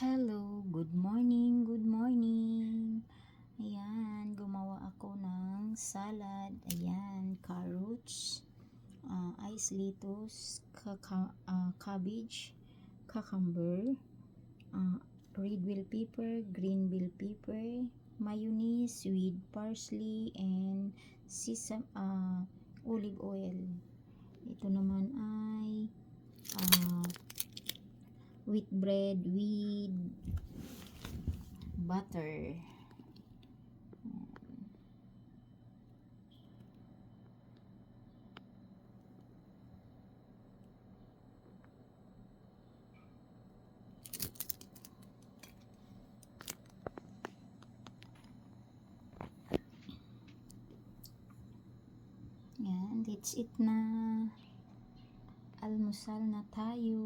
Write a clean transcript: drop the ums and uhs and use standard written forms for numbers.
Hello, good morning, good morning. Ayan, gumawa ako ng salad. Ayan, carrots, ice lettuce, cabbage, cucumber, red bell pepper, green bell pepper, mayonnaise with parsley, and olive oil. Ito naman ay wheat bread with butter. Yan, that's it na. Almusal na tayo.